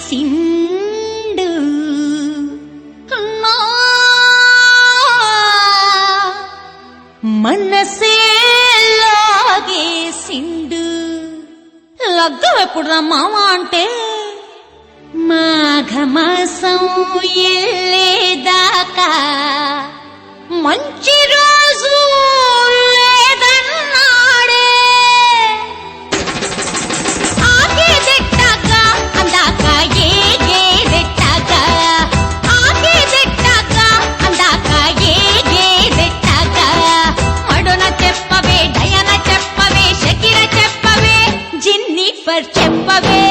లాగేసిండు మనసే లాగేసిండు. లగ్గం ఎప్పుడురా మామ అంటే మాఘమాసం ఎల్లేదాకా మంచి రోజు లేదన్నాడే. ఆగేదెట్టాక అందాక ఏగేదెట్టాక ఆగేదెట్టాక అందాక ఏగేదెట్టాక మడున చెప్పవే డయన చెప్పవే షకిర చెప్పవే జిన్నిఫర్ చెప్పవే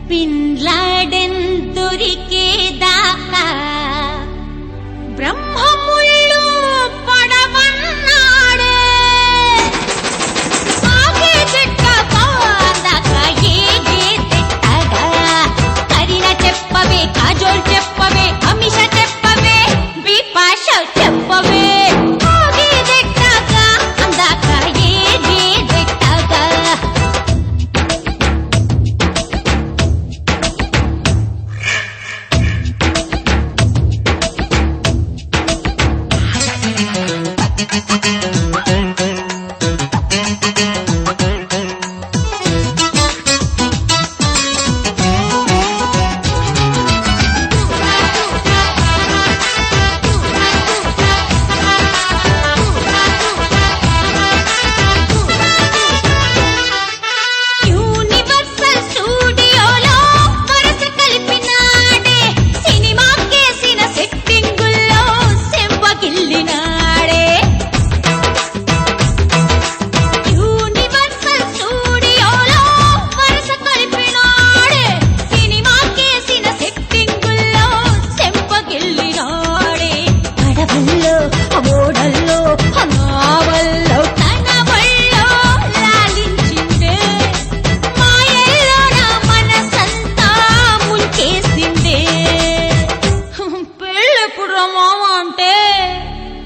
పిన్లాడెన్ దొరికేదాకా బ్రహ్మముళ్ళు పడవన్నాడే. ఆగేదెట్టాక అందాక ఏగేదెట్టాక కరీనా చెప్పవే కాజోల్ చెప్పవే అమిష చెప్పవే బిపాష చెప్పవే ఆగేదెట్టాక అందాక ఏగేదెట్టాక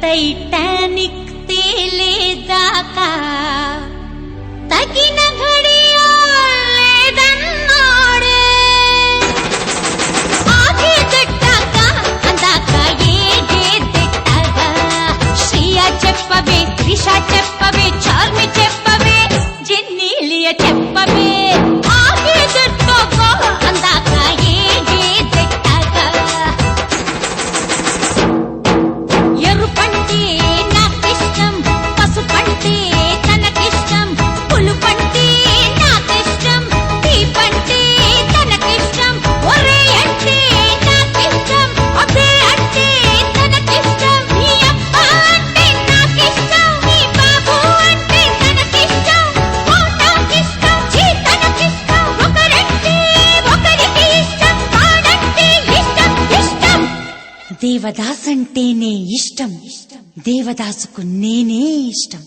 టైటానిక్ తేలేదాకా తగిన ఘడియ లేదన్నాడే. ఆగేదెట్టాక అందాక ఏగేదెట్టాక శ్రియా చెప్పవే త్రిషా చెప్పవే చార్మి చెప్పవే జెన్నీలియ చెప్పవే ఆగేదెట్టాక అందాక ఏగేదెట్టాక ఎరుపంటే నాకిష్టం పసుపంటే తనకిష్టం పులుపంటే నాకిష్టం తీపంటే తనకిష్టం ఒరే అంటే నాకిష్టం అదే అంటే తనకిష్టం ఈ అప్ప అంటే నాకిష్టం ఈ బాబు అంటే తనకిష్టం ఓ నాకిష్టం చీ తనకిష్టం ఒకరంటే ఒకరికి ఇష్టం వాడంటే ఇష్టం ఇష్టం. దేవదాస్ అంటేనే ఇష్టం దేవదాసుకు నేనే ఇష్టం.